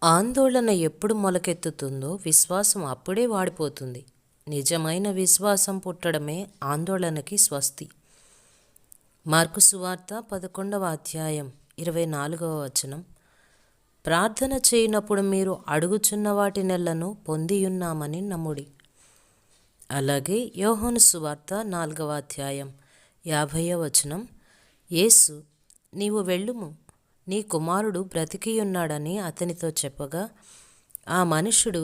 ఆందోళన ఎప్పుడు మొలకెత్తుతుందో విశ్వాసం అప్పుడే వాడిపోతుంది. నిజమైన విశ్వాసం పుట్టడమే ఆందోళనకి స్వస్తి. మార్కు సువార్త 11వ అధ్యాయం 24వ వచనం. ప్రార్థన చేయనప్పుడు మీరు అడుగుచున్న వాటినెల్లను పొందియున్నామని నమ్ముడి. అలాగే యోహాను సువార్త 4వ అధ్యాయం 50వ వచనం. యేసు, నీవు వెళ్ళుము, నీ కుమారుడు బ్రతికియున్నాడని అతనితో చెప్పగా, ఆ మనుషుడు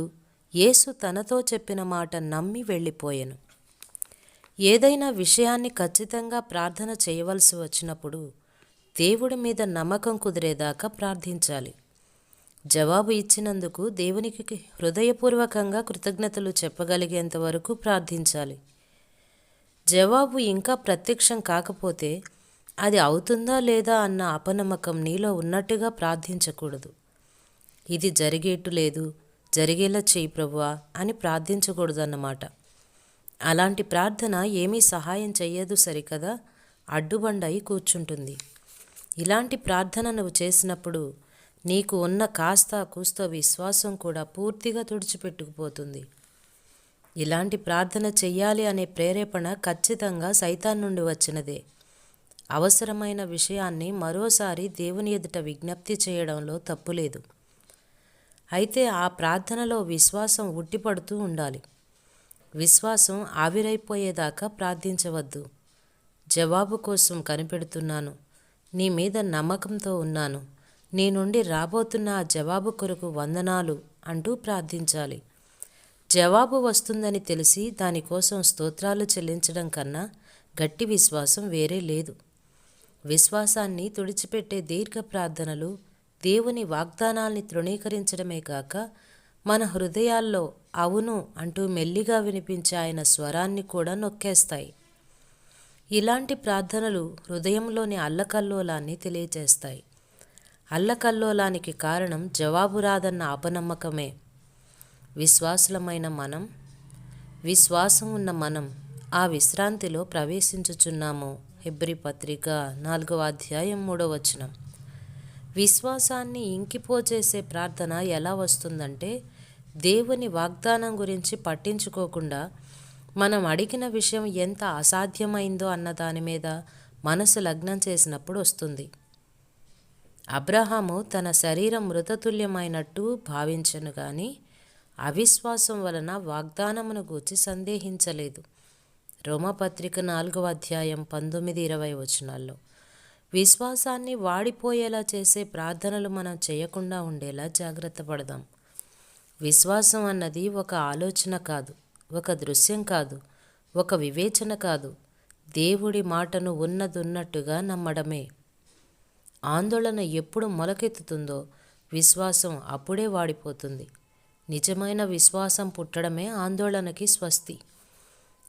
యేసు తనతో చెప్పిన మాట నమ్మి వెళ్ళిపోయెను. ఏదైనా విషయాన్ని ఖచ్చితంగా ప్రార్థన చేయవలసి వచ్చినప్పుడు దేవుడి మీద నమ్మకం కుదిరేదాకా ప్రార్థించాలి. జవాబు ఇచ్చినందుకు దేవునికి హృదయపూర్వకంగా కృతజ్ఞతలు చెప్పగలిగేంత వరకు ప్రార్థించాలి. జవాబు ఇంకా ప్రత్యక్షం కాకపోతే అది అవుతుందా లేదా అన్న అపనమ్మకం నీలో ఉన్నట్టుగా ప్రార్థించకూడదు. ఇది జరిగేట్టు లేదు, జరిగేలా చేయి ప్రభువా అని ప్రార్థించకూడదన్నమాట. అలాంటి ప్రార్థన ఏమీ సహాయం చెయ్యదు సరికదా, అడ్డుబండయి కూర్చుంటుంది. ఇలాంటి ప్రార్థన నువ్వు చేసినప్పుడు నీకు ఉన్న కాస్త కూస్తో విశ్వాసం కూడా పూర్తిగా తుడిచిపెట్టుకుపోతుంది. ఇలాంటి ప్రార్థన చెయ్యాలి అనే ప్రేరేపణ ఖచ్చితంగా సైతాన్ నుండి వచ్చినదే. అవసరమైన విషయాన్ని మరోసారి దేవుని ఎదుట విజ్ఞప్తి చేయడంలో తప్పులేదు. అయితే ఆ ప్రార్థనలో విశ్వాసం ఉట్టిపడుతూ ఉండాలి. విశ్వాసం ఆవిరైపోయేదాకా ప్రార్థించవద్దు. జవాబు కోసం కనిపెడుతున్నాను, నీ మీద నమ్మకంతో ఉన్నాను, నీ నుండి రాబోతున్న ఆ జవాబు కొరకు వందనాలు అంటూ ప్రార్థించాలి. జవాబు వస్తుందని తెలిసి దానికోసం స్తోత్రాలు చెల్లించడం కన్నా గట్టి విశ్వాసం వేరే లేదు. విశ్వాసాన్ని తుడిచిపెట్టే దీర్ఘ ప్రార్థనలు దేవుని వాగ్దానాల్ని తృణీకరించడమే కాక మన హృదయాల్లో అవును అంటూ మెల్లిగా వినిపించే ఆయన స్వరాన్ని కూడా నొక్కేస్తాయి. ఇలాంటి ప్రార్థనలు హృదయంలోని అల్లకల్లోలాన్ని తెలియచేస్తాయి. అల్లకల్లోలానికి కారణం జవాబు రాదన్న అపనమ్మకమే. విశ్వాసం ఉన్న మనం ఆ విశ్రాంతిలో ప్రవేశించుచున్నాము. హెబ్రీ పత్రిక 4వ అధ్యాయం 3వ వచనం. విశ్వాసాన్ని ఇంకిపోచేసే ప్రార్థన ఎలా వస్తుందంటే, దేవుని వాగ్దానం గురించి పట్టించుకోకుండా మనం అడిగిన విషయం ఎంత అసాధ్యమైందో అన్న దాని మీద మనసు లగ్నం చేసినప్పుడు వస్తుంది. అబ్రహాము తన శరీరం మృతతుల్యమైనట్టు భావించెను గాని అవిశ్వాసం వలన వాగ్దానమును గూర్చి సందేహించలేదు. రోమపత్రిక 4వ అధ్యాయం 19-20 వచనాల్లో. విశ్వాసాన్ని వాడిపోయేలా చేసే ప్రార్థనలు మనం చేయకుండా ఉండేలా జాగ్రత్త పడదాం. విశ్వాసం అన్నది ఒక ఆలోచన కాదు, ఒక దృశ్యం కాదు, ఒక వివేచన కాదు, దేవుడి మాటను ఉన్నదున్నట్టుగా నమ్మడమే. ఆందోళన ఎప్పుడు మొలకెత్తుతుందో విశ్వాసం అప్పుడే వాడిపోతుంది. నిజమైన విశ్వాసం పుట్టడమే ఆందోళనకి స్వస్తి.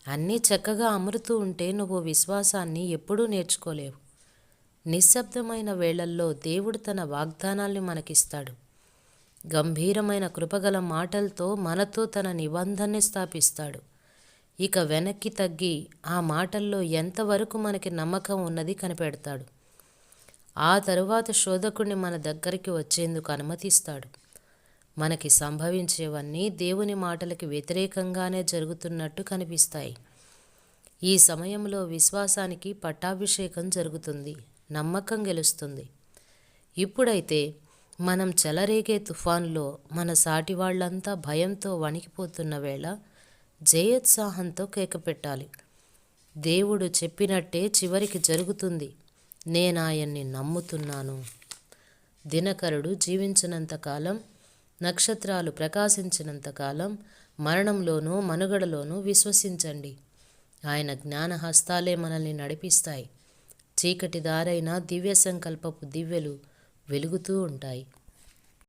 అన్నీ చక్కగా అమరుతూ ఉంటే నువ్వు విశ్వాసాన్ని ఎప్పుడూ నేర్చుకోలేవు. నిశ్శబ్దమైన వేళల్లో దేవుడు తన వాగ్దానాల్ని మనకిస్తాడు. గంభీరమైన కృపగల మాటలతో మనతో తన నిబంధనని స్థాపిస్తాడు. ఇక వెనక్కి తగ్గి ఆ మాటల్లో ఎంతవరకు మనకి నమ్మకం ఉన్నది కనిపెడతాడు. ఆ తరువాత శోధకుడిని మన దగ్గరికి వచ్చేందుకు అనుమతిస్తాడు. మనకి సంభవించేవన్నీ దేవుని మాటలకి వ్యతిరేకంగానే జరుగుతున్నట్టు కనిపిస్తాయి. ఈ సమయంలో విశ్వాసానికి పట్టాభిషేకం జరుగుతుంది, నమ్మకం గెలుస్తుంది. ఇప్పుడైతే మనం చెలరేగే తుఫాన్లో మన సాటి వాళ్ళంతా భయంతో వణికిపోతున్న వేళ జయోత్సాహంతో కేకపెట్టాలి. దేవుడు చెప్పినట్టే చివరికి జరుగుతుంది, నేనాయన్ని నమ్ముతున్నాను. దినకరుడు జీవించినంతకాలం, నక్షత్రాలు ప్రకాశించినంతకాలం మరణంలోనూ మనుగడలోనూ విశ్వసించండి. ఆయన జ్ఞానహస్తాలే మనల్ని నడిపిస్తాయి. చీకటి దారైన దివ్య సంకల్పపు దివ్యలు వెలుగుతూ ఉంటాయి.